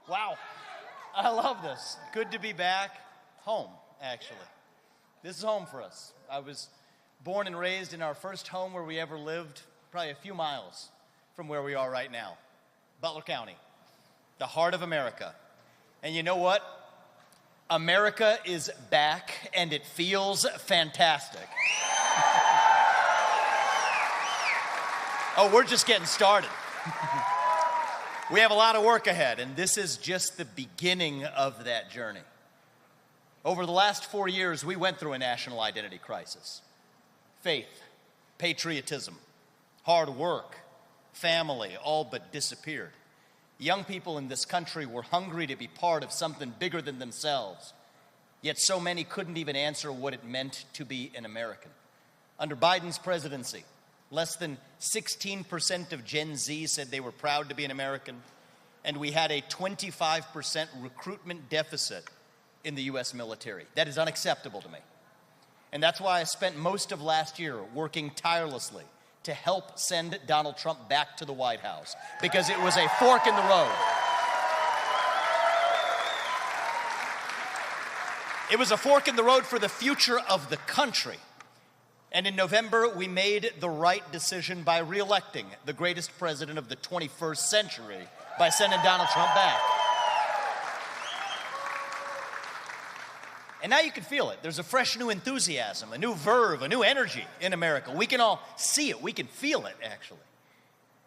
Wow. I love this. Good to be back home, actually. This is home for us. I was born and raised in our first home where we ever lived, probably a few miles from where we are right now. Butler County, the heart of America. And you know what? America is back, and it feels fantastic. Oh, we're just getting started. We have a lot of work ahead, and this is just the beginning of that journey. Over the last 4 years, we went through a national identity crisis. Faith, patriotism, hard work, family, all but disappeared. Young people in this country were hungry to be part of something bigger than themselves, yet so many couldn't even answer what it meant to be an American. Under Biden's presidency, less than 16% of Gen Z said they were proud to be an American, and we had a 25% recruitment deficit in the U.S. military. That is unacceptable to me. And that's why I spent most of last year working tirelessly to help send Donald Trump back to the White House, because it was a fork in the road. It was a fork in the road for the future of the country. And in November, we made the right decision by re-electing the greatest president of the 21st century by sending Donald Trump back. And now you can feel it. There's a fresh new enthusiasm, a new verve, a new energy in America. We can all see it. We can feel it, actually.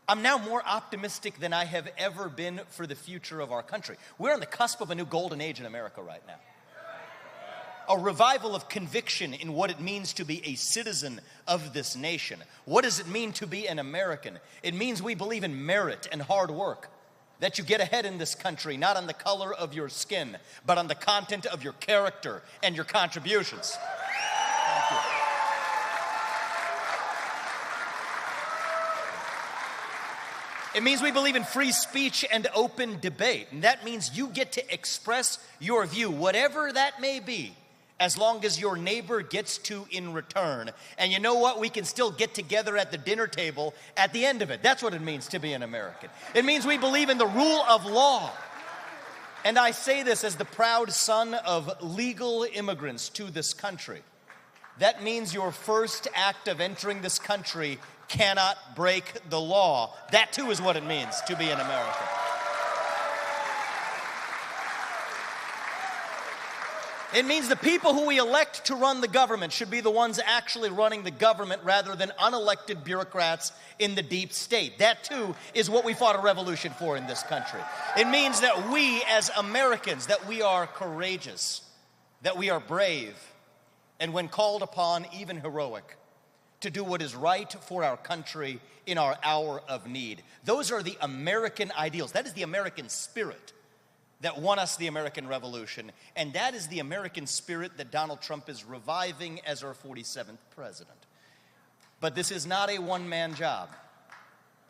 I'm now more optimistic than I have ever been for the future of our country. We're on the cusp of a new golden age in America right now. A revival of conviction in what it means to be a citizen of this nation. What does it mean to be an American? It means we believe in merit and hard work. That you get ahead in this country, not on the color of your skin, but on the content of your character and your contributions. Thank you. It means we believe in free speech and open debate. And that means you get to express your view, whatever that may be, as long as your neighbor gets to in return. And you know what? We can still get together at the dinner table at the end of it. That's what it means to be an American. It means we believe in the rule of law. And I say this as the proud son of legal immigrants to this country. That means your first act of entering this country cannot break the law. That too is what it means to be an American. It means the people who we elect to run the government should be the ones actually running the government rather than unelected bureaucrats in the deep state. That, too, is what we fought a revolution for in this country. It means that we, as Americans, that we are courageous, that we are brave, and when called upon, even heroic, to do what is right for our country in our hour of need. Those are the American ideals. That is the American spirit that won us the American Revolution, and that is the American spirit that Donald Trump is reviving as our 47th president. But this is not a one-man job.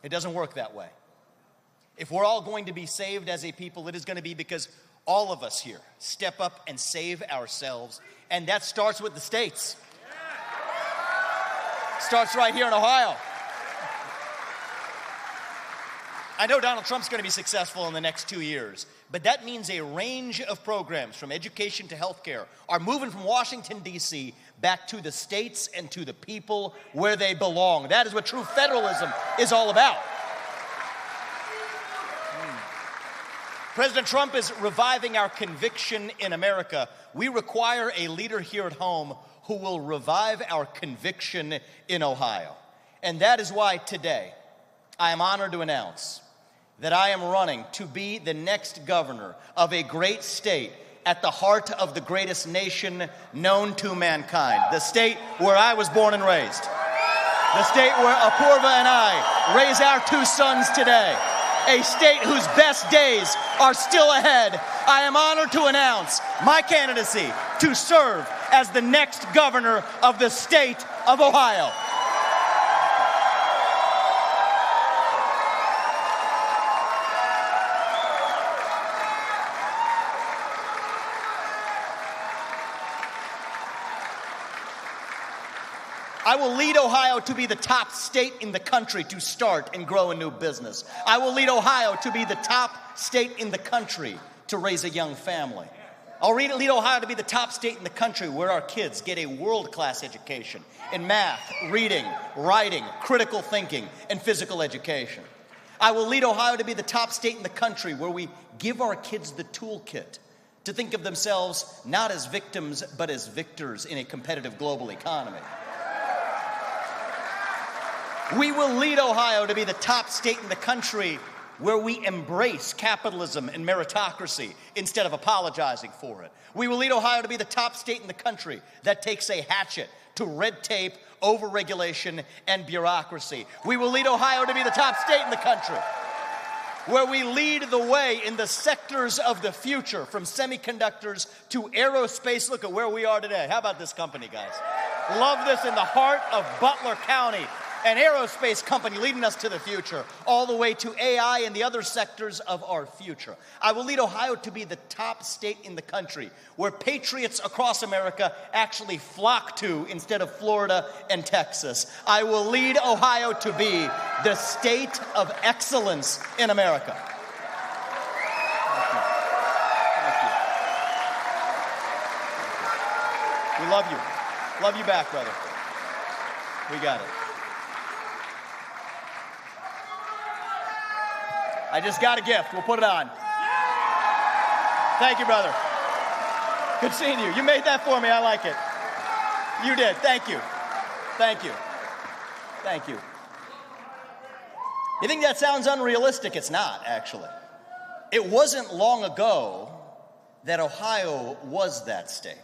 It doesn't work that way. If we're all going to be saved as a people, it is going to be because all of us here step up and save ourselves, and that starts with the states. Starts right here in Ohio. I know Donald Trump's going to be successful in the next 2 years, but that means a range of programs from education to healthcare are moving from Washington, D.C. back to the states and to the people where they belong. That is what true federalism is all about. President Trump is reviving our conviction in America. We require a leader here at home who will revive our conviction in Ohio. And that is why today I am honored to announce that I am running to be the next governor of a great state at the heart of the greatest nation known to mankind, the state where I was born and raised, the state where Apurva and I raise our 2 sons today, a state whose best days are still ahead. I am honored to announce my candidacy to serve as the next governor of the state of Ohio. I will lead Ohio to be the top state in the country to start and grow a new business. I will lead Ohio to be the top state in the country to raise a young family. I'll lead Ohio to be the top state in the country where our kids get a world-class education in math, reading, writing, critical thinking, and physical education. I will lead Ohio to be the top state in the country where we give our kids the toolkit to think of themselves not as victims, but as victors in a competitive global economy. We will lead Ohio to be the top state in the country where we embrace capitalism and meritocracy instead of apologizing for it. We will lead Ohio to be the top state in the country that takes a hatchet to red tape, overregulation, and bureaucracy. We will lead Ohio to be the top state in the country where we lead the way in the sectors of the future, from semiconductors to aerospace. Look at where we are today. How about this company, guys? Love this, in the heart of Butler County. An aerospace company leading us to the future, all the way to AI and the other sectors of our future. I will lead Ohio to be the top state in the country where patriots across America actually flock to instead of Florida and Texas. I will lead Ohio to be the state of excellence in America. Thank you. We love you. Love you back, brother. We got it. I just got a gift. We'll put it on. Thank you, brother. Good seeing you. You made that for me. I like it. You did. Thank you. Thank you. Thank you. You think that sounds unrealistic? It's not, actually. It wasn't long ago that Ohio was that state.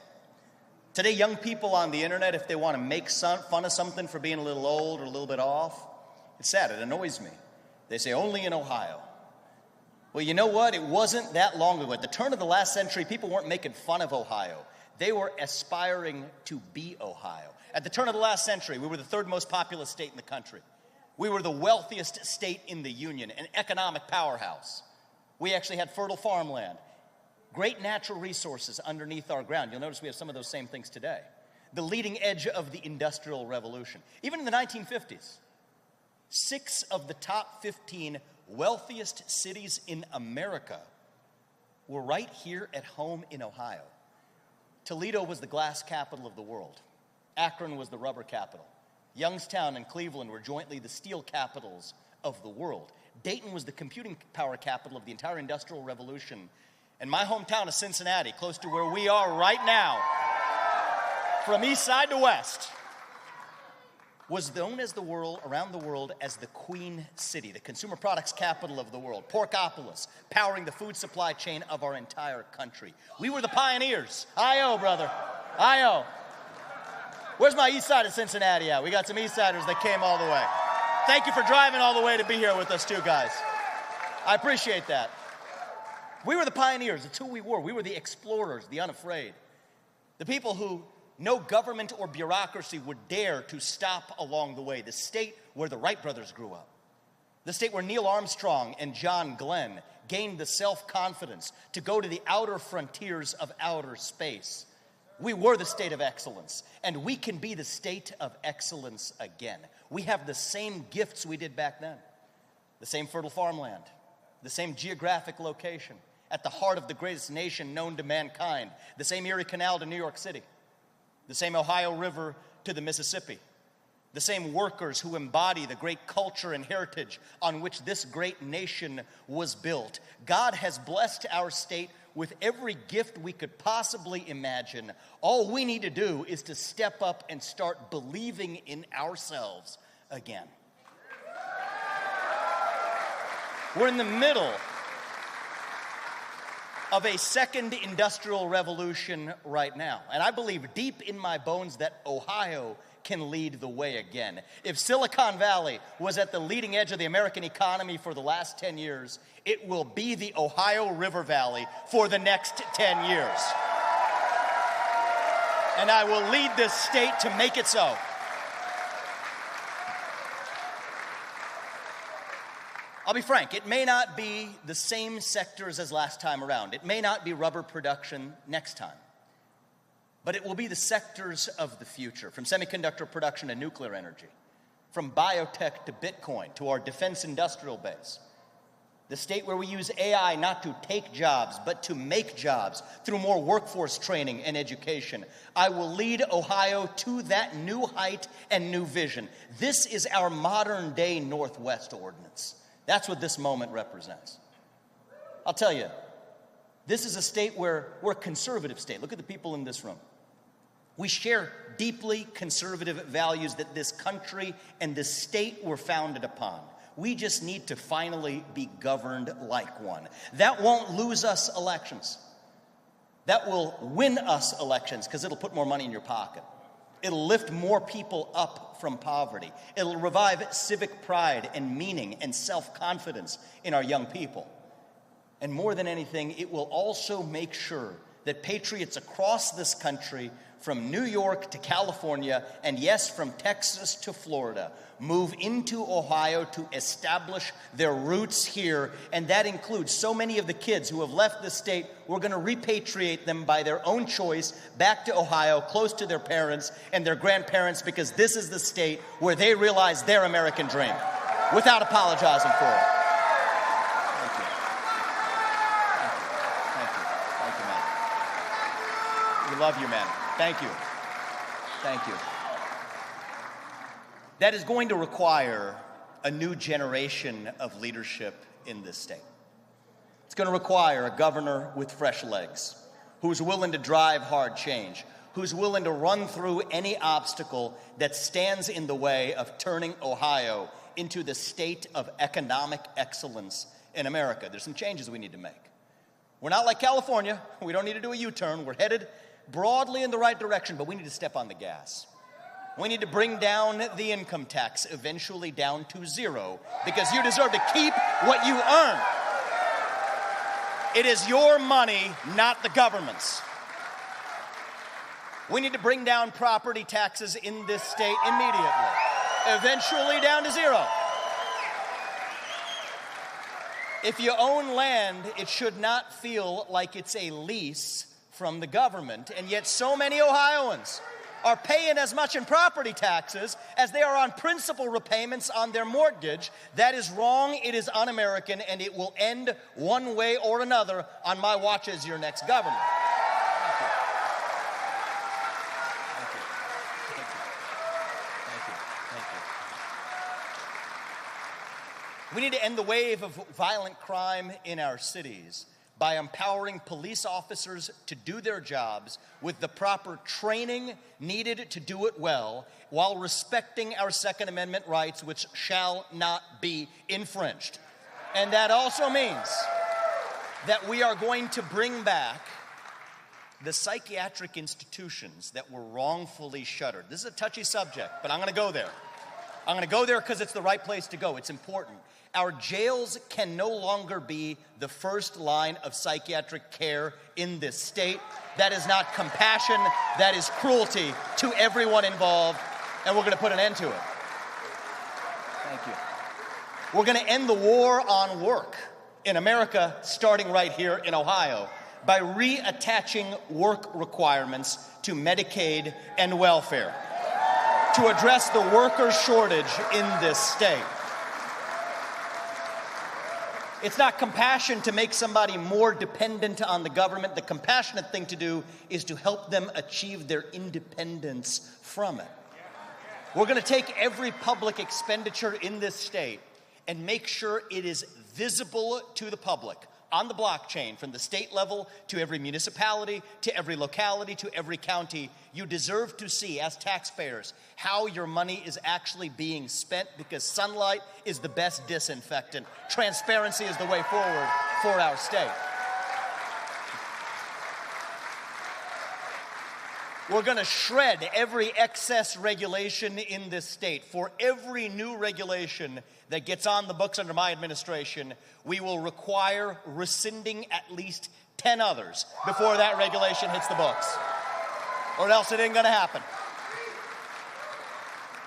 Today, young people on the internet, if they want to make fun of something for being a little old or a little bit off, it's sad. It annoys me. They say, only in Ohio. Well, you know what? It wasn't that long ago. At the turn of the last century, people weren't making fun of Ohio. They were aspiring to be Ohio. At the turn of the last century, we were the third most populous state in the country. We were the wealthiest state in the Union, an economic powerhouse. We actually had fertile farmland, great natural resources underneath our ground. You'll notice we have some of those same things today. The leading edge of the Industrial Revolution. Even in the 1950s, 6 of the top 15 wealthiest cities in America were right here at home in Ohio. Toledo was the glass capital of the world. Akron was the rubber capital. Youngstown and Cleveland were jointly the steel capitals of the world. Dayton was the computing power capital of the entire Industrial Revolution. And my hometown of Cincinnati, close to where we are right now, from east side to west, was known as around the world as the Queen City, the consumer products capital of the world. Porkopolis, powering the food supply chain of our entire country. We were the pioneers. I-O, brother. I-O. Where's my east side of Cincinnati at? We got some east siders that came all the way. Thank you for driving all the way to be here with us too, guys. I appreciate that. We were the pioneers. It's who we were. We were the explorers, the unafraid. The people who no government or bureaucracy would dare to stop along the way. The state where the Wright brothers grew up. The state where Neil Armstrong and John Glenn gained the self-confidence to go to the outer frontiers of outer space. We were the state of excellence, and we can be the state of excellence again. We have the same gifts we did back then. The same fertile farmland, the same geographic location, at the heart of the greatest nation known to mankind, the same Erie Canal to New York City, the same Ohio River to the Mississippi, the same workers who embody the great culture and heritage on which this great nation was built. God has blessed our state with every gift we could possibly imagine. All we need to do is to step up and start believing in ourselves again. We're in the middle of a second industrial revolution right now. And I believe deep in my bones that Ohio can lead the way again. If Silicon Valley was at the leading edge of the American economy for the last 10 years, it will be the Ohio River Valley for the next 10 years. And I will lead this state to make it so. I'll be frank, it may not be the same sectors as last time around. It may not be rubber production next time. But it will be the sectors of the future, from semiconductor production to nuclear energy, from biotech to Bitcoin to our defense industrial base. The state where we use AI not to take jobs, but to make jobs through more workforce training and education. I will lead Ohio to that new height and new vision. This is our modern day Northwest ordinance. That's what this moment represents. I'll tell you, this is a state where we're a conservative state. Look at the people in this room. We share deeply conservative values that this country and this state were founded upon. We just need to finally be governed like one. That won't lose us elections. That will win us elections because it'll put more money in your pocket. It'll lift more people up from poverty. It'll revive civic pride and meaning and self-confidence in our young people. And more than anything, it will also make sure that patriots across this country, from New York to California, and yes, from Texas to Florida, move into Ohio to establish their roots here. And that includes so many of the kids who have left the state. We're going to repatriate them by their own choice back to Ohio, close to their parents and their grandparents, because this is the state where they realize their American dream without apologizing for it. We love you, man. Thank you. Thank you. That is going to require a new generation of leadership in this state. It's going to require a governor with fresh legs, who's willing to drive hard change, who's willing to run through any obstacle that stands in the way of turning Ohio into the state of economic excellence in America. There's some changes we need to make. We're not like California. We don't need to do a U-turn. We're headed broadly in the right direction, but we need to step on the gas. We need to bring down the income tax, eventually down to zero, because you deserve to keep what you earn. It is your money, not the government's. We need to bring down property taxes in this state immediately, eventually down to zero. If you own land, it should not feel like it's a lease from the government, and yet so many Ohioans are paying as much in property taxes as they are on principal repayments on their mortgage. That is wrong, it is un-American, and it will end one way or another on my watch as your next governor. Thank you. Thank you. Thank you. Thank you. Thank you. We need to end the wave of violent crime in our cities by empowering police officers to do their jobs with the proper training needed to do it well, while respecting our Second Amendment rights, which shall not be infringed. And that also means that we are going to bring back the psychiatric institutions that were wrongfully shuttered. This is a touchy subject, but I'm going to go there. I'm going to go there because it's the right place to go. It's important. Our jails can no longer be the first line of psychiatric care in this state. That is not compassion. That is cruelty to everyone involved, and we're going to put an end to it. Thank you. We're going to end the war on work in America, starting right here in Ohio, by reattaching work requirements to Medicaid and welfare to address the worker shortage in this state. It's not compassion to make somebody more dependent on the government. The compassionate thing to do is to help them achieve their independence from it. We're going to take every public expenditure in this state and make sure it is visible to the public on the blockchain, from the state level to every municipality, to every locality, to every county. You deserve to see, as taxpayers, how your money is actually being spent, because sunlight is the best disinfectant. Transparency is the way forward for our state. We're going to shred every excess regulation in this state. For every new regulation that gets on the books under my administration, we will require rescinding at least 10 others before that regulation hits the books. Or else it ain't going to happen.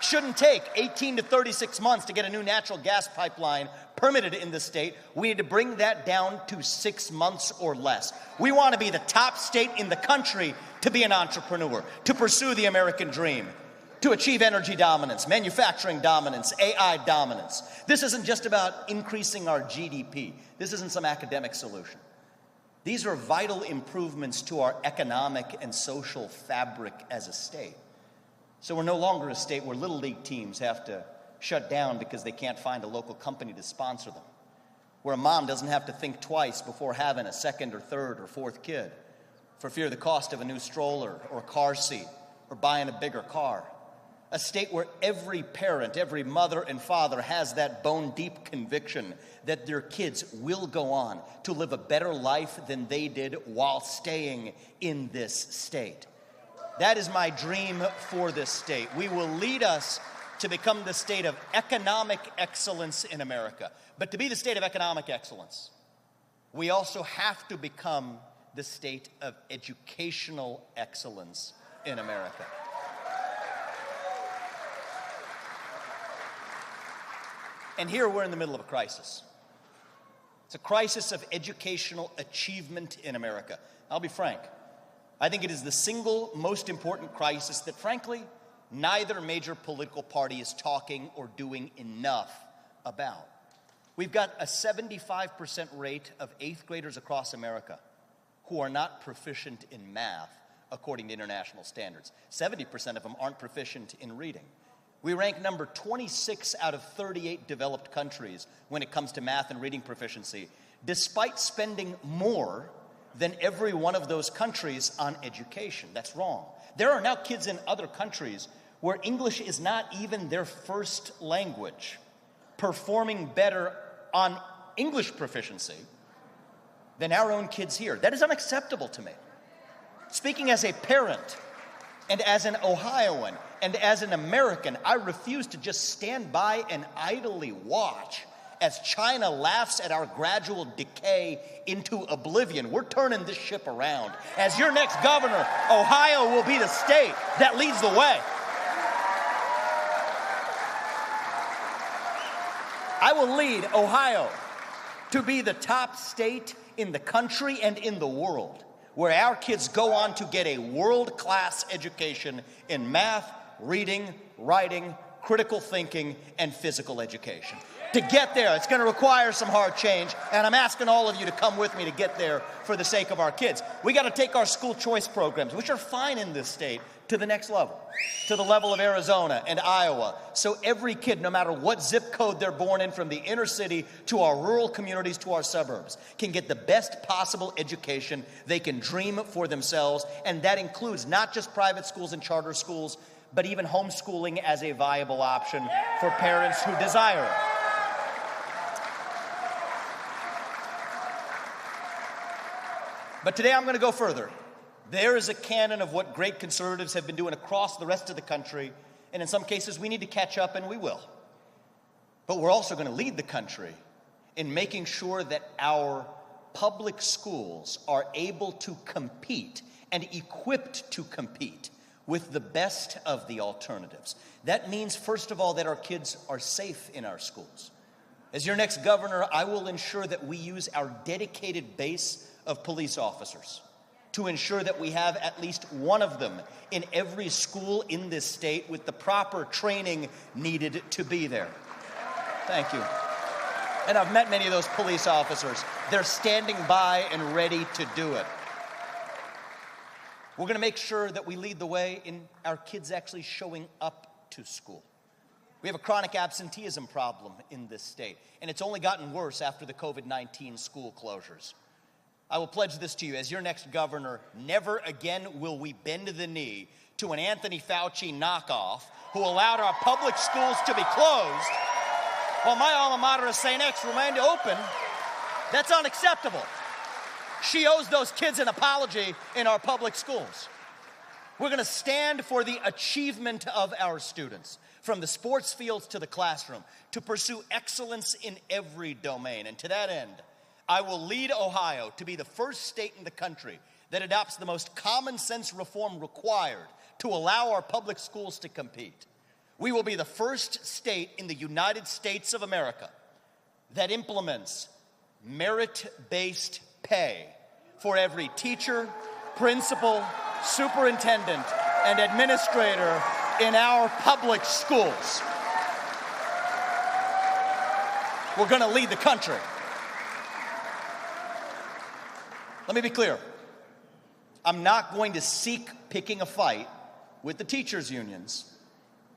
Shouldn't take 18 to 36 months to get a new natural gas pipeline permitted in the state. We need to bring that down to 6 months or less. We want to be the top state in the country to be an entrepreneur, to pursue the American dream, to achieve energy dominance, manufacturing dominance, AI dominance. This isn't just about increasing our GDP. This isn't some academic solution. These are vital improvements to our economic and social fabric as a state. So we're no longer a state where little league teams have to shut down because they can't find a local company to sponsor them, where a mom doesn't have to think twice before having a second or third or fourth kid for fear of the cost of a new stroller or a car seat or buying a bigger car. A state where every parent, every mother and father has that bone-deep conviction that their kids will go on to live a better life than they did while staying in this state. That is my dream for this state. We will lead us to become the state of economic excellence in America. But to be the state of economic excellence, we also have to become the state of educational excellence in America. And here we're in the middle of a crisis. It's a crisis of educational achievement in America. I'll be frank. I think it is the single most important crisis that, frankly, neither major political party is talking or doing enough about. We've got a 75% rate of 8th graders across America who are not proficient in math, according to international standards. 70% of them aren't proficient in reading. We rank number 26 out of 38 developed countries when it comes to math and reading proficiency, despite spending more than every one of those countries on education. That's wrong. There are now kids in other countries where English is not even their first language, performing better on English proficiency than our own kids here. That is unacceptable to me. Speaking as a parent, and as an Ohioan, and as an American, I refuse to just stand by and idly watch as China laughs at our gradual decay into oblivion. We're turning this ship around. As your next governor, Ohio will be the state that leads the way. I will lead Ohio to be the top state in the country and in the world, where our kids go on to get a world-class education in math, reading, writing, critical thinking, and physical education. To get there, it's going to require some hard change, and I'm asking all of you to come with me to get there for the sake of our kids. We got to take our school choice programs, which are fine in this state, to the next level, to the level of Arizona and Iowa, so every kid, no matter what zip code they're born in, from the inner city to our rural communities to our suburbs, can get the best possible education they can dream for themselves, and that includes not just private schools and charter schools, but even homeschooling as a viable option for parents who desire it. But today I'm going to go further. There is a canon of what great conservatives have been doing across the rest of the country, and in some cases we need to catch up, and we will. But we're also going to lead the country in making sure that our public schools are able to compete and equipped to compete with the best of the alternatives. That means, first of all, that our kids are safe in our schools. As your next governor, I will ensure that we use our dedicated base of police officers to ensure that we have at least one of them in every school in this state with the proper training needed to be there. Thank you. And I've met many of those police officers. They're standing by and ready to do it. We're going to make sure that we lead the way in our kids actually showing up to school. We have a chronic absenteeism problem in this state, and it's only gotten worse after the COVID-19 school closures. I will pledge this to you as your next governor: never again will we bend the knee to an Anthony Fauci knockoff who allowed our public schools to be closed while my alma mater of St. X remained open. That's unacceptable. She owes those kids an apology in our public schools. We're going to stand for the achievement of our students, from the sports fields to the classroom, to pursue excellence in every domain. And to that end, I will lead Ohio to be the first state in the country that adopts the most common sense reform required to allow our public schools to compete. We will be the first state in the United States of America that implements merit-based pay for every teacher, principal, superintendent, and administrator in our public schools. We're going to lead the country. Let me be clear. I'm not going to seek picking a fight with the teachers' unions,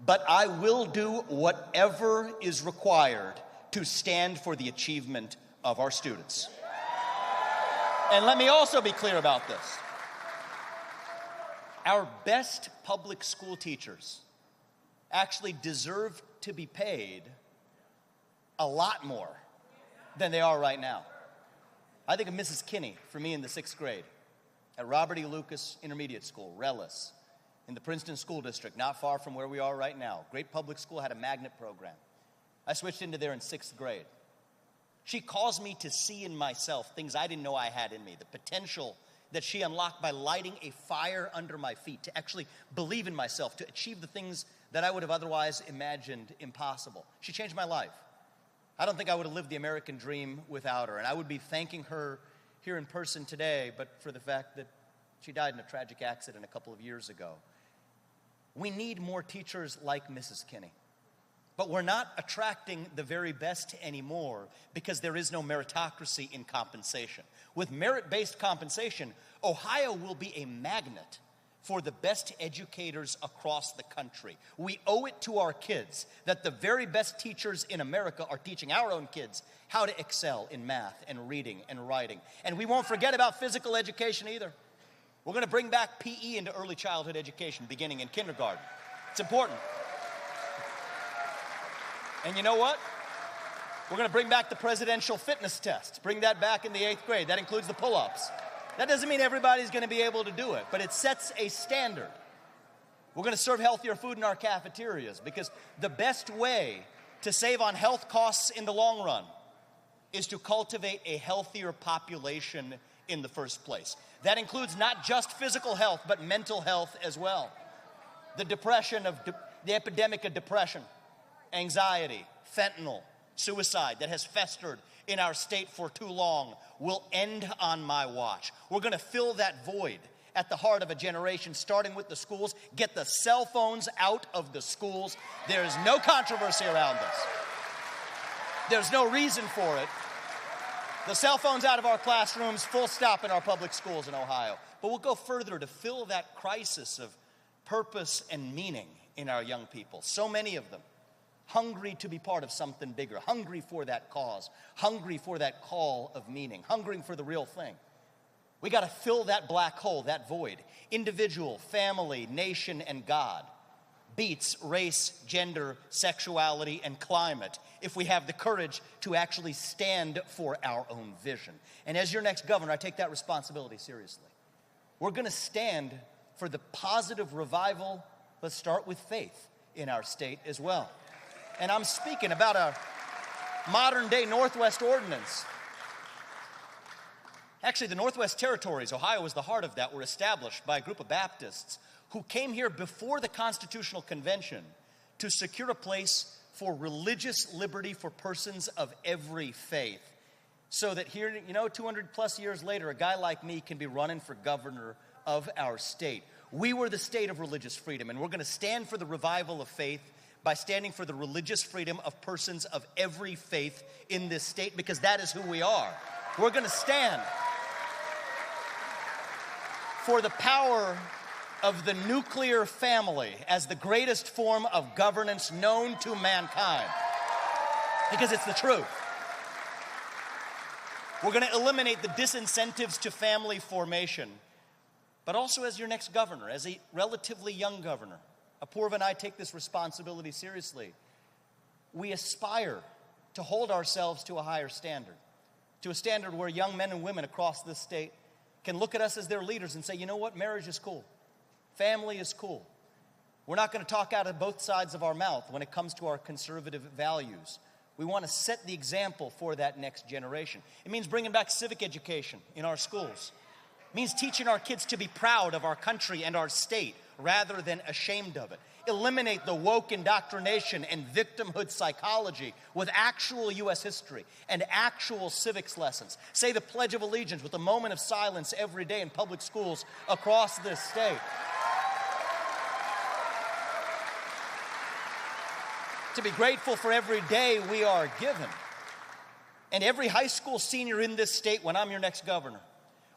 but I will do whatever is required to stand for the achievement of our students. And let me also be clear about this. Our best public school teachers actually deserve to be paid a lot more than they are right now. I think of Mrs. Kinney for me in the 6th grade at Robert E. Lucas Intermediate School, Rellis, in the Princeton School District, not far from where we are right now. Great public school, had a magnet program. I switched into there in 6th grade. She caused me to see in myself things I didn't know I had in me, the potential that she unlocked by lighting a fire under my feet, to actually believe in myself, to achieve the things that I would have otherwise imagined impossible. She changed my life. I don't think I would have lived the American dream without her, and I would be thanking her here in person today, but for the fact that she died in a tragic accident a couple of years ago. We need more teachers like Mrs. Kinney. But we're not attracting the very best anymore because there is no meritocracy in compensation. With merit-based compensation, Ohio will be a magnet for the best educators across the country. We owe it to our kids that the very best teachers in America are teaching our own kids how to excel in math and reading and writing. And we won't forget about physical education either. We're going to bring back PE into early childhood education beginning in kindergarten. It's important. And you know what? We're going to bring back the presidential fitness test. Bring that back in the 8th grade. That includes the pull-ups. That doesn't mean everybody's going to be able to do it, but it sets a standard. We're going to serve healthier food in our cafeterias because the best way to save on health costs in the long run is to cultivate a healthier population in the first place. That includes not just physical health, but mental health as well. The epidemic of depression, anxiety, fentanyl, suicide that has festered in our state for too long will end on my watch. We're going to fill that void at the heart of a generation, starting with the schools. Get the cell phones out of the schools. There's no controversy around this. There's no reason for it. The cell phones out of our classrooms, full stop in our public schools in Ohio. But we'll go further to fill that crisis of purpose and meaning in our young people. So many of them hungry to be part of something bigger, hungry for that cause, hungry for that call of meaning, hungering for the real thing. We got to fill that black hole, that void. Individual, family, nation, and God beats race, gender, sexuality, and climate if we have the courage to actually stand for our own vision. And as your next governor, I take that responsibility seriously. We're going to stand for the positive revival, let's start with faith, in our state as well. And I'm speaking about a modern-day Northwest ordinance. Actually, the Northwest Territories, Ohio was the heart of that, were established by a group of Baptists who came here before the Constitutional Convention to secure a place for religious liberty for persons of every faith. So that here, 200 plus years later, a guy like me can be running for governor of our state. We were the state of religious freedom, and we're going to stand for the revival of faith by standing for the religious freedom of persons of every faith in this state, because that is who we are. We're going to stand for the power of the nuclear family as the greatest form of governance known to mankind, because it's the truth. We're going to eliminate the disincentives to family formation, but also as your next governor, as a relatively young governor, Apoorva and I take this responsibility seriously. We aspire to hold ourselves to a higher standard, to a standard where young men and women across this state can look at us as their leaders and say, you know what, marriage is cool. Family is cool. We're not going to talk out of both sides of our mouth when it comes to our conservative values. We want to set the example for that next generation. It means bringing back civic education in our schools. It means teaching our kids to be proud of our country and our state. rather than ashamed of it. Eliminate the woke indoctrination and victimhood psychology with actual U.S. history and actual civics lessons. Say the Pledge of Allegiance with a moment of silence every day in public schools across this state. To be grateful for every day we are given. And every high school senior in this state, when I'm your next governor,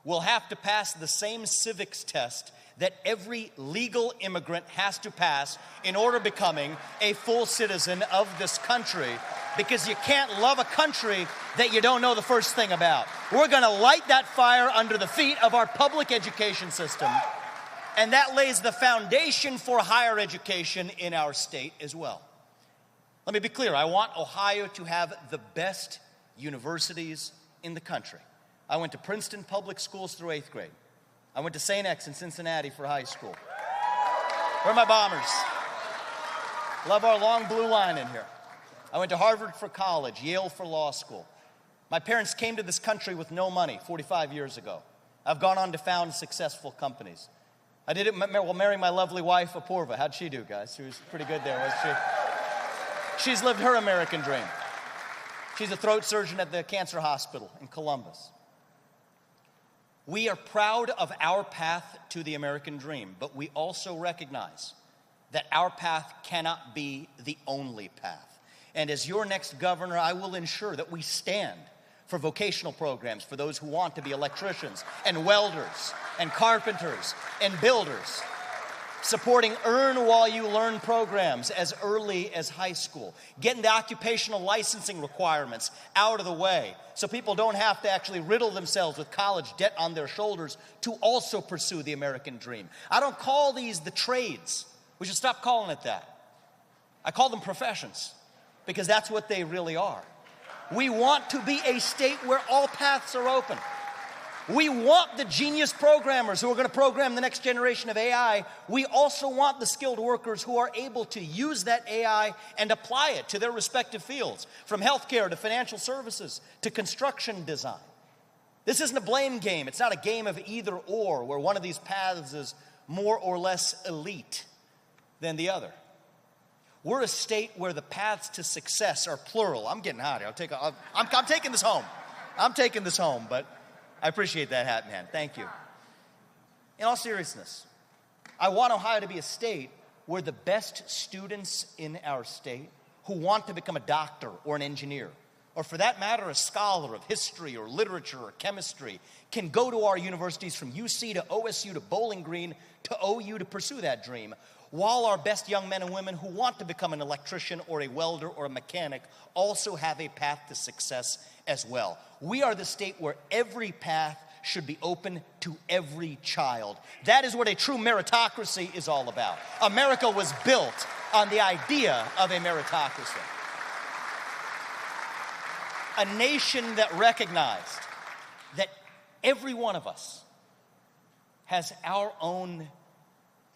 will have to pass the same civics test that every legal immigrant has to pass in order becoming a full citizen of this country, because you can't love a country that you don't know the first thing about. We're going to light that fire under the feet of our public education system, and that lays the foundation for higher education in our state as well. Let me be clear. I want Ohio to have the best universities in the country. I went to Princeton Public Schools through 8th grade. I went to St. X in Cincinnati for high school. Where are my Bombers? Love our long blue line in here. I went to Harvard for college, Yale for law school. My parents came to this country with no money 45 years ago. I've gone on to found successful companies. I did it while marrying my lovely wife, Apurva. How'd she do, guys? She was pretty good there, wasn't she? She's lived her American dream. She's a throat surgeon at the cancer hospital in Columbus. We are proud of our path to the American dream, but we also recognize that our path cannot be the only path. And as your next governor, I will ensure that we stand for vocational programs for those who want to be electricians and welders and carpenters and builders, supporting earn-while-you-learn programs as early as high school, getting the occupational licensing requirements out of the way so people don't have to actually riddle themselves with college debt on their shoulders to also pursue the American dream. I don't call these the trades. We should stop calling it that. I call them professions because that's what they really are. We want to be a state where all paths are open. We want the genius programmers who are going to program the next generation of AI. We also want the skilled workers who are able to use that AI and apply it to their respective fields, from healthcare to financial services to construction design. This isn't a blame game. It's not a game of either or, where one of these paths is more or less elite than the other. We're a state where the paths to success are plural. I'm getting hot here. I'm taking this home. I'm taking this home, but I appreciate that hat, man. Thank you. In all seriousness, I want Ohio to be a state where the best students in our state who want to become a doctor or an engineer, or for that matter, a scholar of history or literature or chemistry, can go to our universities from UC to OSU to Bowling Green to OU to pursue that dream, while our best young men and women who want to become an electrician or a welder or a mechanic also have a path to success as well. We are the state where every path should be open to every child. That is what a true meritocracy is all about. America was built on the idea of a meritocracy. A nation that recognized that every one of us has our own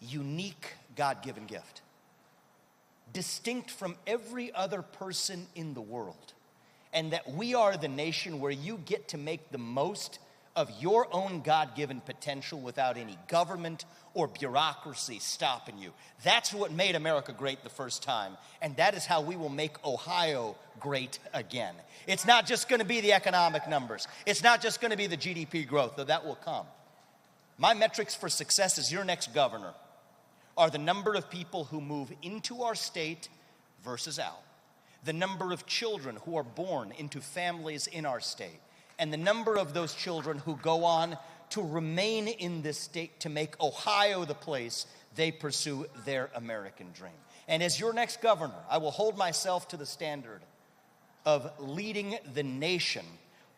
unique God-given gift, distinct from every other person in the world, and that we are the nation where you get to make the most of your own God-given potential without any government or bureaucracy stopping you. That's what made America great the first time, and that is how we will make Ohio great again. It's not just going to be the economic numbers. It's not just going to be the GDP growth, though that will come. My metrics for success as your next governor are the number of people who move into our state versus out, the number of children who are born into families in our state, and the number of those children who go on to remain in this state to make Ohio the place they pursue their American dream. And as your next governor, I will hold myself to the standard of leading the nation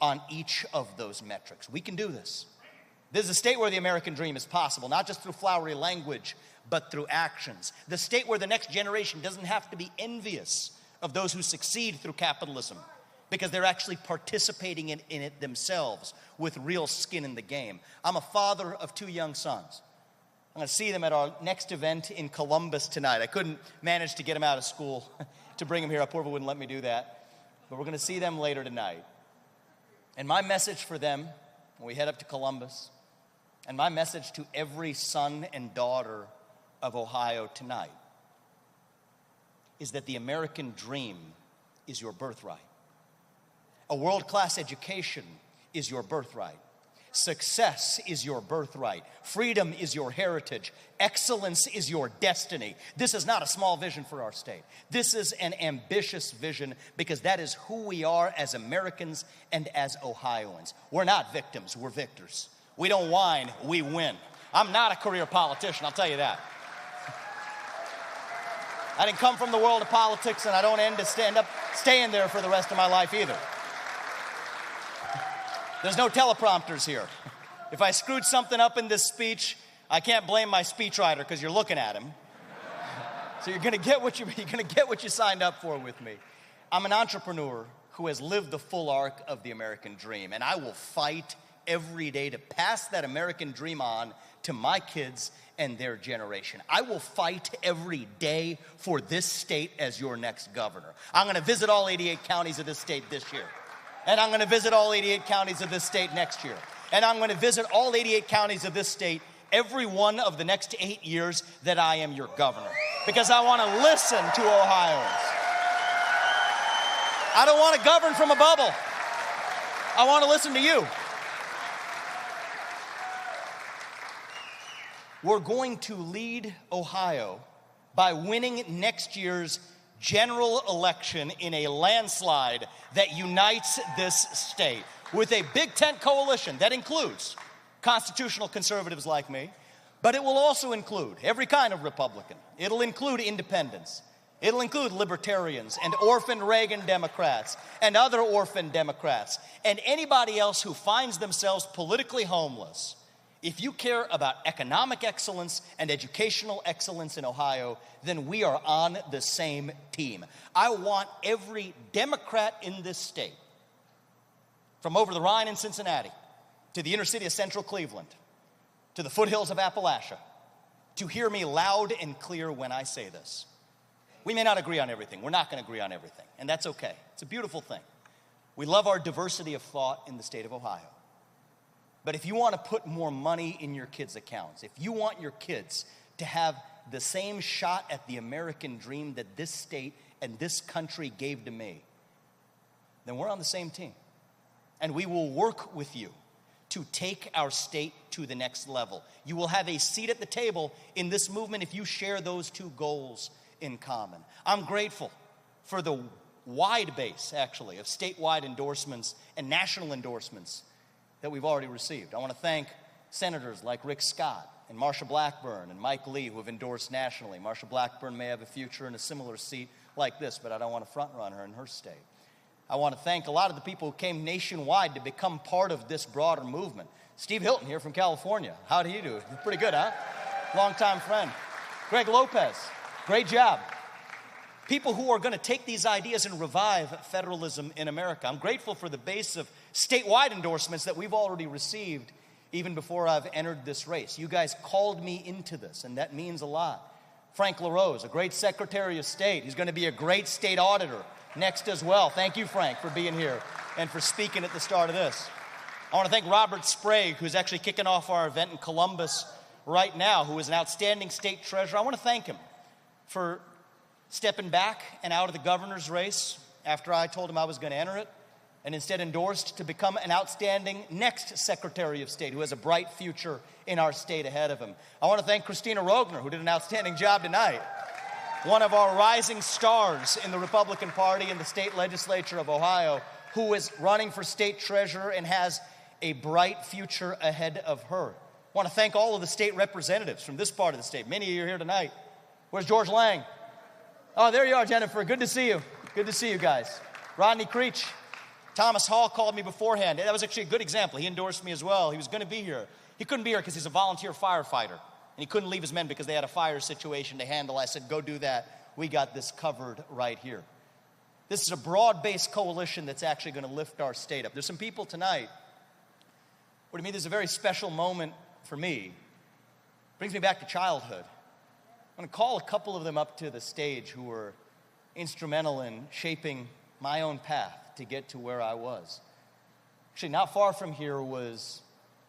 on each of those metrics. We can do this. This is a state where the American dream is possible, not just through flowery language, but through actions. The state where the next generation doesn't have to be envious of those who succeed through capitalism, because they're actually participating in it themselves with real skin in the game. I'm a father of 2 young sons. I'm going to see them at our next event in Columbus tonight. I couldn't manage to get them out of school to bring them here. Apurva wouldn't let me do that. But we're going to see them later tonight. And my message for them when we head up to Columbus, and my message to every son and daughter of Ohio tonight is that the American dream is your birthright. A world-class education is your birthright. Success is your birthright. Freedom is your heritage. Excellence is your destiny. This is not a small vision for our state. This is an ambitious vision because that is who we are as Americans and as Ohioans. We're not victims, we're victors. We don't whine, we win. I'm not a career politician, I'll tell you that. I didn't come from the world of politics, and I don't end up staying there for the rest of my life either. There's no teleprompters here. If I screwed something up in this speech, I can't blame my speechwriter because you're looking at him. So you're going to get what you signed up for with me. I'm an entrepreneur who has lived the full arc of the American dream, and I will fight every day to pass that American dream on to my kids and their generation. I will fight every day for this state as your next governor. I'm going to visit all 88 counties of this state this year. And I'm going to visit all 88 counties of this state next year. And I'm going to visit all 88 counties of this state every one of the next 8 years that I am your governor. Because I want to listen to Ohioans. I don't want to govern from a bubble. I want to listen to you. We're going to lead Ohio by winning next year's general election in a landslide that unites this state with a big tent coalition that includes constitutional conservatives like me, but it will also include every kind of Republican. It'll include independents. It'll include libertarians and orphan Reagan Democrats and other orphan Democrats and anybody else who finds themselves politically homeless. If you care about economic excellence and educational excellence in Ohio, then we are on the same team. I want every Democrat in this state, from over the Rhine in Cincinnati, to the inner city of central Cleveland, to the foothills of Appalachia, to hear me loud and clear when I say this. We may not agree on everything. We're not going to agree on everything, and that's okay. It's a beautiful thing. We love our diversity of thought in the state of Ohio. But if you want to put more money in your kids' accounts, if you want your kids to have the same shot at the American dream that this state and this country gave to me, then we're on the same team. And we will work with you to take our state to the next level. You will have a seat at the table in this movement if you share those two goals in common. I'm grateful for the wide base, actually, of statewide endorsements and national endorsements that we've already received. I want to thank senators like Rick Scott and Marsha Blackburn and Mike Lee who have endorsed nationally. Marsha Blackburn may have a future in a similar seat like this, but I don't want to front run her in her state. I want to thank a lot of the people who came nationwide to become part of this broader movement. Steve Hilton here from California. How did he do? Pretty good, huh? Longtime friend. Greg Lopez, great job. People who are going to take these ideas and revive federalism in America. I'm grateful for the base of statewide endorsements that we've already received even before I've entered this race. You guys called me into this, and that means a lot. Frank LaRose, a great Secretary of State. He's going to be a great state auditor next as well. Thank you, Frank, for being here and for speaking at the start of this. I want to thank Robert Sprague, who's actually kicking off our event in Columbus right now, who is an outstanding state treasurer. I want to thank him for stepping back and out of the governor's race after I told him I was going to enter it, and instead endorsed to become an outstanding next Secretary of State who has a bright future in our state ahead of him. I want to thank Christina Rogner, who did an outstanding job tonight, one of our rising stars in the Republican Party in the state legislature of Ohio, who is running for state treasurer and has a bright future ahead of her. I want to thank all of the state representatives from this part of the state. Many of you are here tonight. Where's George Lang? Oh, there you are, Jennifer. Good to see you. Good to see you guys. Rodney Creech. Thomas Hall called me beforehand. That was actually a good example. He endorsed me as well. He was going to be here. He couldn't be here because he's a volunteer firefighter. And he couldn't leave his men because they had a fire situation to handle. I said, go do that. We got this covered right here. This is a broad-based coalition that's actually going to lift our state up. There's some people tonight. What do you mean? This is a very special moment for me. It brings me back to childhood. I'm going to call a couple of them up to the stage who were instrumental in shaping my own path to get to where I was. Actually, not far from here was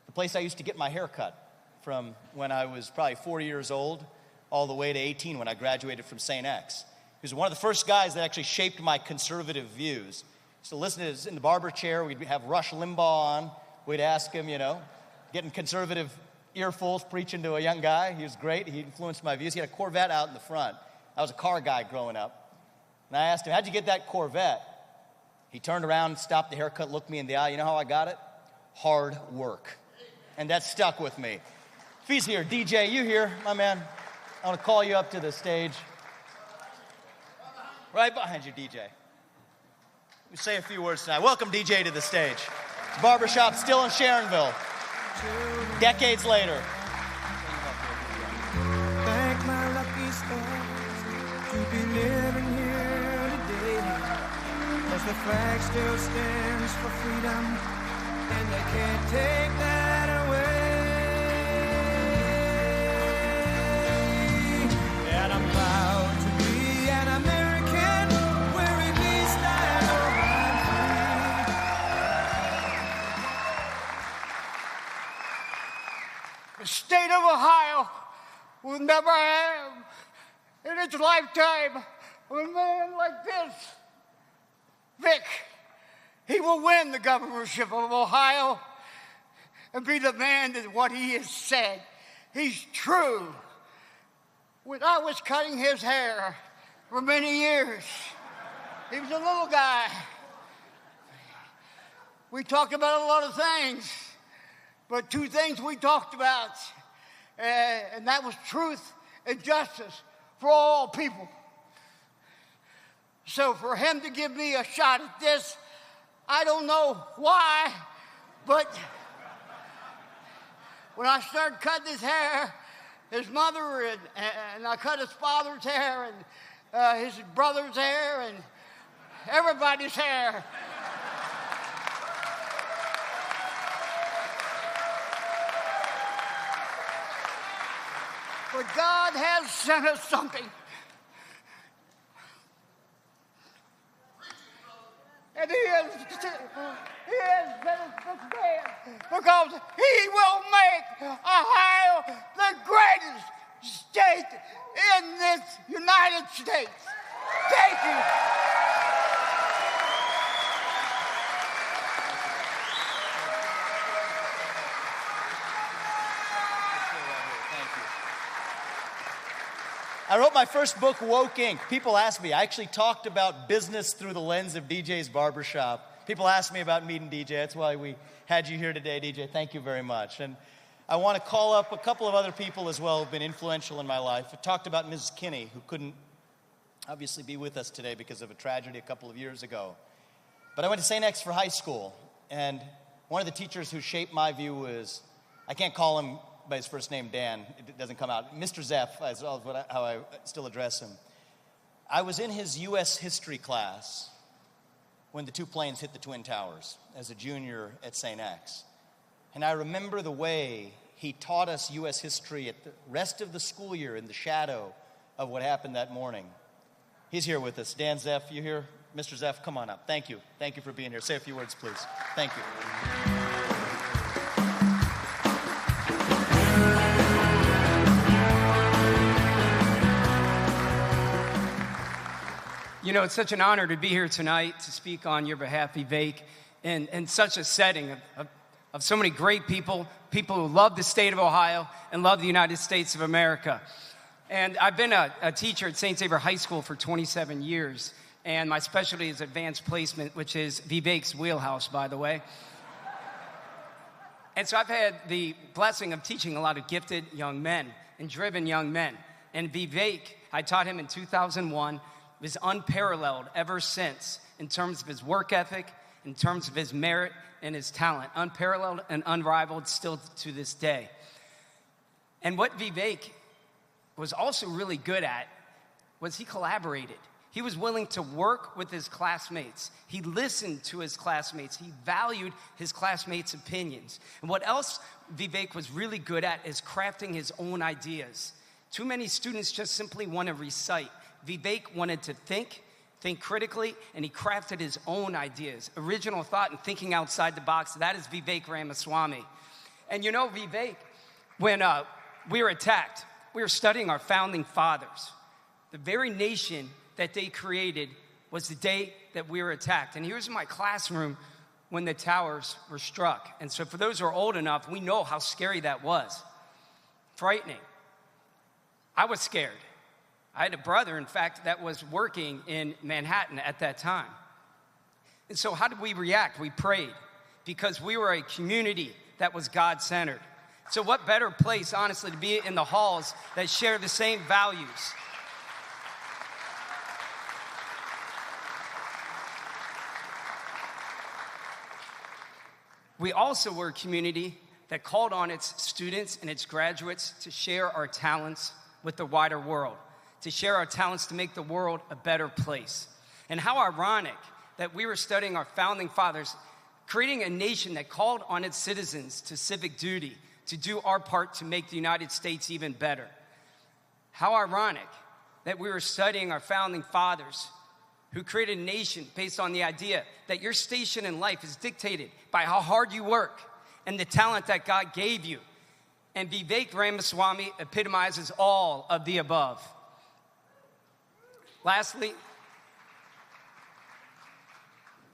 the place I used to get my hair cut from when I was probably 4 years old all the way to 18 when I graduated from St. X. He was one of the first guys that actually shaped my conservative views. Used to listen to his, in the barber chair, we'd have Rush Limbaugh on. We'd ask him, getting conservative earfuls, preaching to a young guy. He was great. He influenced my views. He had a Corvette out in the front. I was a car guy growing up. And I asked him, how'd you get that Corvette? He turned around, stopped the haircut, looked me in the eye. You know how I got it? Hard work. And that stuck with me. If he's here, DJ, you here, my man? I want to call you up to the stage. Right behind you, DJ. We say a few words tonight. Welcome, DJ, to the stage. Barbershop still in Sharonville. Decades later. Thank my lucky stars to be living here today. As the flag still stands for freedom, and they can't take that away. And I'm proud to be an American, wearing these style of the state of Ohio will never have in its lifetime a man like this. Vic, he will win the governorship of Ohio and be the man that what he has said. He's true. When I was cutting his hair for many years, he was a little guy. We talked about a lot of things, but two things we talked about, and that was truth and justice for all people. So for him to give me a shot at this, I don't know why, but when I started cutting his hair, his mother and I cut his father's hair and his brother's hair and everybody's hair. But God has sent us something. And he has sent us this man because he will make Ohio the greatest state in this United States. Thank you. I wrote my first book, Woke Inc. People ask me, I actually talked about business through the lens of DJ's Barbershop. People ask me about meeting DJ. That's why we had you here today, DJ. Thank you very much. And I want to call up a couple of other people as well who have been influential in my life. I talked about Mrs. Kinney, who couldn't obviously be with us today because of a tragedy a couple of years ago. But I went to St. X for high school, and one of the teachers who shaped my view was, I can't call him by his first name, Dan. It doesn't come out. Mr. Zeff is how I still address him. I was in his U.S. history class when the two planes hit the Twin Towers as a junior at St. X. And I remember the way he taught us U.S. history at the rest of the school year in the shadow of what happened that morning. He's here with us. Dan Zeff, you here? Mr. Zeff, come on up. Thank you. Thank you for being here. Say a few words, please. Thank you. You know, it's such an honor to be here tonight to speak on your behalf, Vivek, in such a setting of so many great people, people who love the state of Ohio and love the United States of America. And I've been a teacher at St. Xavier High School for 27 years, and my specialty is advanced placement, which is Vivek's wheelhouse, by the way. And so I've had the blessing of teaching a lot of gifted young men and driven young men. And Vivek, I taught him in 2001, was unparalleled ever since in terms of his work ethic, in terms of his merit and his talent. Unparalleled and unrivaled still to this day. And what Vivek was also really good at was he collaborated. He was willing to work with his classmates. He listened to his classmates. He valued his classmates' opinions. And what else Vivek was really good at is crafting his own ideas. Too many students just simply want to recite. Vivek wanted to think critically, and he crafted his own ideas. Original thought and thinking outside the box, that is Vivek Ramaswamy. And you know, Vivek, when we were attacked we were studying our founding fathers. The very nation that they created was the day that we were attacked. And here's my classroom when the towers were struck. And so for those who are old enough, we know how scary that was. Frightening. I was scared. I had a brother, in fact, that was working in Manhattan at that time. And so how did we react? We prayed, because we were a community that was God-centered. So what better place, honestly, to be in the halls that share the same values? We also were a community that called on its students and its graduates to share our talents with the wider world, to share our talents to make the world a better place. And how ironic that we were studying our founding fathers, creating a nation that called on its citizens to civic duty, to do our part to make the United States even better. How ironic that we were studying our founding fathers, who created a nation based on the idea that your station in life is dictated by how hard you work and the talent that God gave you. And Vivek Ramaswamy epitomizes all of the above. Lastly,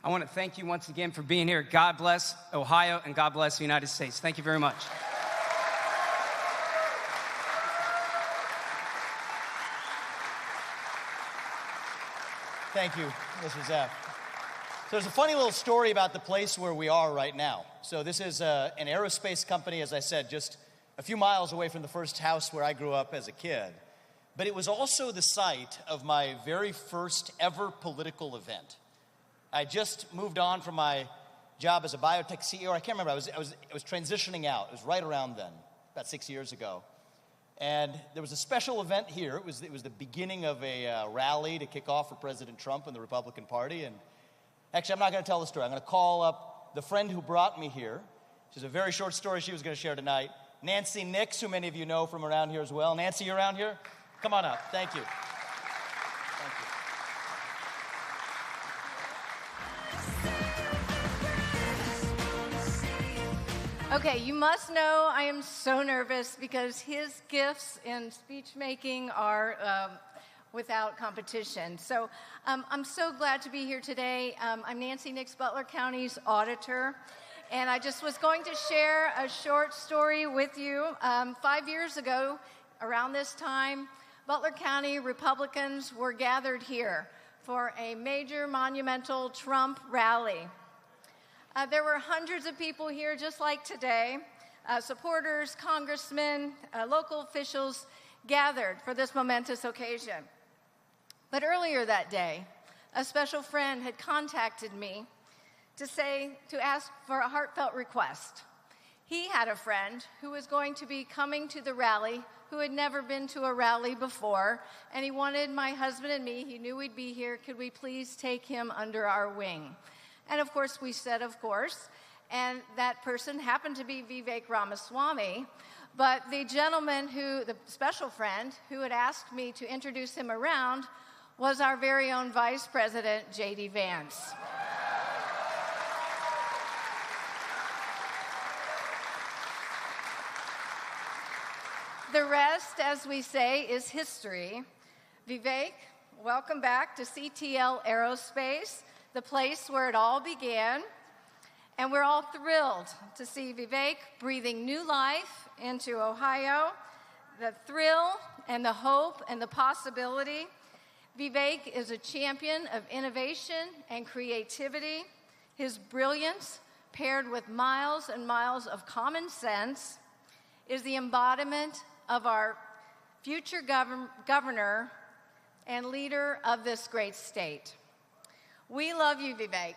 I want to thank you once again for being here. God bless Ohio, and God bless the United States. Thank you very much. Thank you, Mr. Zapp. So there's a funny little story about the place where we are right now. So this is an aerospace company, as I said, just a few miles away from the first house where I grew up as a kid. But it was also the site of my very first ever political event. I just moved on from my job as a biotech CEO. I can't remember. I was transitioning out. It was right around then, about 6 years ago. And there was a special event here. It was the beginning of a rally to kick off for President Trump and the Republican Party. And actually, I'm not going to tell the story. I'm going to call up the friend who brought me here. She's a very short story she was going to share tonight. Nancy Nix, who many of you know from around here as well. Nancy, you around here? Come on up. Thank you. Thank you. Okay, you must know I am so nervous because his gifts in speech making are without competition. So I'm so glad to be here today. I'm Nancy Nix, Butler County's auditor, and I just was going to share a short story with you. 5 years ago, around this time, Butler County Republicans were gathered here for a major monumental Trump rally. There were hundreds of people here just like today, supporters, congressmen, local officials gathered for this momentous occasion. But earlier that day, a special friend had contacted me to ask for a heartfelt request. He had a friend who was going to be coming to the rally who had never been to a rally before, and he wanted my husband and me, he knew we'd be here, could we please take him under our wing? And of course, we said, of course, and that person happened to be Vivek Ramaswamy, but the gentleman the special friend who had asked me to introduce him around was our very own Vice President, J.D. Vance. The rest, as we say, is history. Vivek, welcome back to CTL Aerospace, the place where it all began. And we're all thrilled to see Vivek breathing new life into Ohio, the thrill and the hope and the possibility. Vivek is a champion of innovation and creativity. His brilliance, paired with miles and miles of common sense, is the embodiment of our future governor and leader of this great state. We love you, Vivek.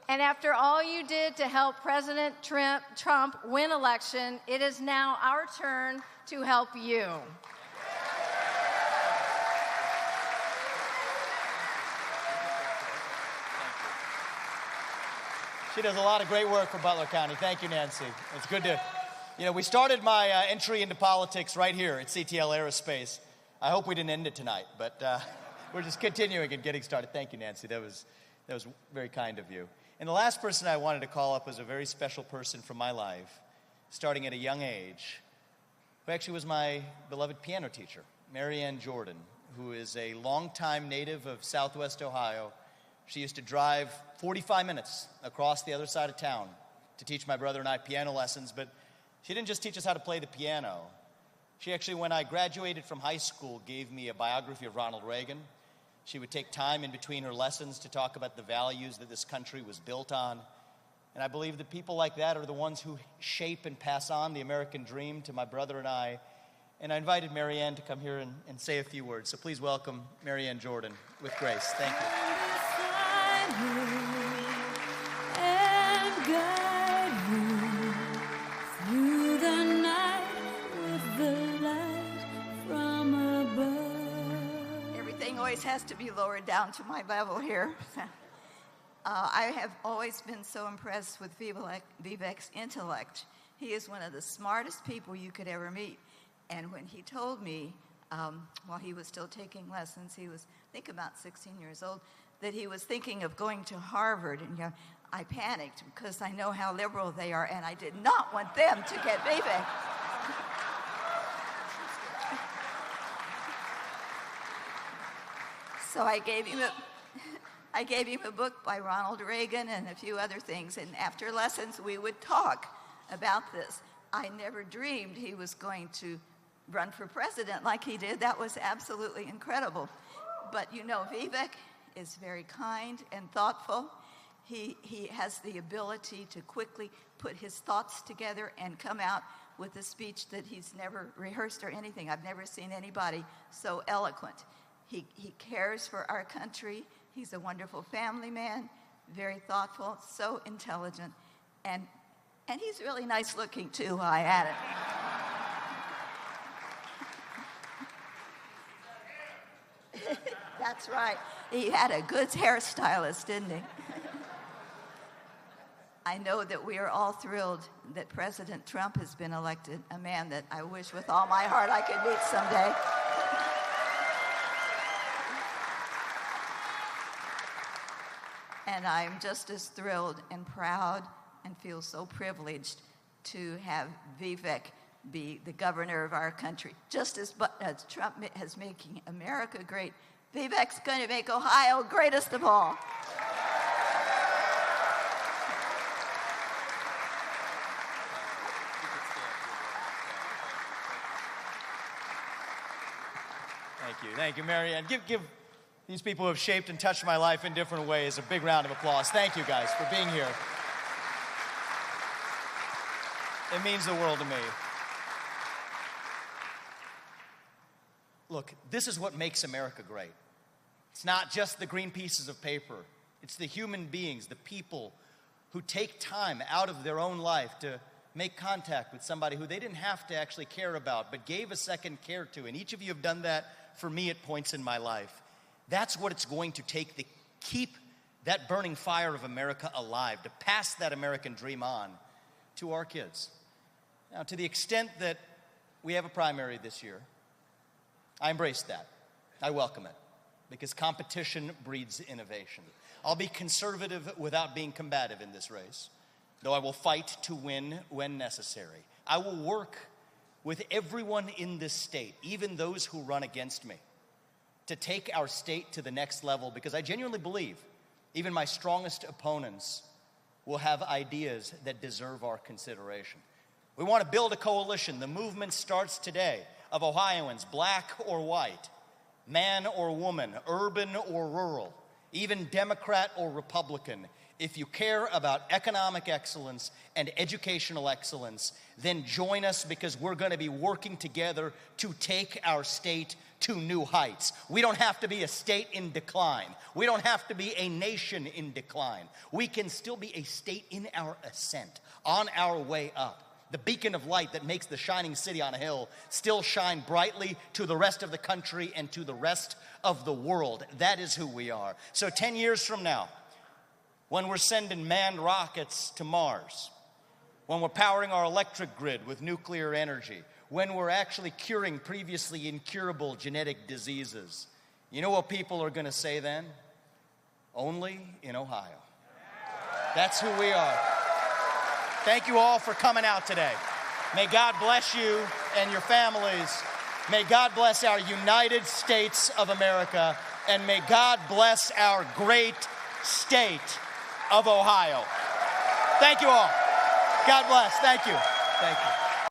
And after all you did to help President Trump win election, it is now our turn to help you. She does a lot of great work for Butler County. Thank you, Nancy. It's good to, we started my entry into politics right here at CTL Aerospace. I hope we didn't end it tonight, but we're just continuing and getting started. Thank you, Nancy. That was very kind of you. And the last person I wanted to call up was a very special person from my life, starting at a young age. who actually was my beloved piano teacher, Marianne Jordan, who is a longtime native of Southwest Ohio. She used to drive 45 minutes across the other side of town to teach my brother and I piano lessons, but she didn't just teach us how to play the piano. She actually, when I graduated from high school, gave me a biography of Ronald Reagan. She would take time in between her lessons to talk about the values that this country was built on. And I believe that people like that are the ones who shape and pass on the American dream to my brother and I. And I invited Marianne to come here and say a few words. So please welcome Marianne Jordan with grace. Thank you. And guide you through the night with the light from above. Everything always has to be lowered down to my level here. I have always been so impressed with Vivek's intellect. He is one of the smartest people you could ever meet. And when he told me, while he was still taking lessons, he was, I think, about 16 years old, that he was thinking of going to Harvard. And I panicked because I know how liberal they are, and I did not want them to get Vivek. So I gave him a book by Ronald Reagan and a few other things, and after lessons we would talk about this. I never dreamed he was going to run for president like he did. That was absolutely incredible. But Vivek is very kind and thoughtful. He has the ability to quickly put his thoughts together and come out with a speech that he's never rehearsed or anything. I've never seen anybody so eloquent. He cares for our country. He's a wonderful family man, very thoughtful, so intelligent, and he's really nice looking too, while I add it. That's right. He had a good hairstylist, didn't he? I know that we are all thrilled that President Trump has been elected, a man that I wish with all my heart I could meet someday. And I'm just as thrilled and proud and feel so privileged to have Vivek be the governor of our country. Just as Trump is making America great, Vivek's going to make Ohio greatest of all. Thank you, Marianne. Give these people who have shaped and touched my life in different ways a big round of applause. Thank you, guys, for being here. It means the world to me. Look, this is what makes America great. It's not just the green pieces of paper. It's the human beings, the people who take time out of their own life to make contact with somebody who they didn't have to actually care about, but gave a second care to. And each of you have done that for me at points in my life. That's what it's going to take to keep that burning fire of America alive, to pass that American dream on to our kids. Now, to the extent that we have a primary this year, I embrace that. I welcome it, because competition breeds innovation. I'll be conservative without being combative in this race, though I will fight to win when necessary. I will work with everyone in this state, even those who run against me, to take our state to the next level, because I genuinely believe even my strongest opponents will have ideas that deserve our consideration. We want to build a coalition. The movement starts today, of Ohioans, black or white, man or woman, urban or rural, even Democrat or Republican. If you care about economic excellence and educational excellence, then join us, because we're going to be working together to take our state to new heights. We don't have to be a state in decline. We don't have to be a nation in decline. We can still be a state in our ascent, on our way up. The beacon of light that makes the shining city on a hill still shine brightly to the rest of the country and to the rest of the world. That is who we are. So 10 years from now, when we're sending manned rockets to Mars, when we're powering our electric grid with nuclear energy, when we're actually curing previously incurable genetic diseases, you know what people are going to say then? Only in Ohio. That's who we are. Thank you all for coming out today. May God bless you and your families. May God bless our United States of America. And may God bless our great state of Ohio. Thank you all. God bless. Thank you. Thank you.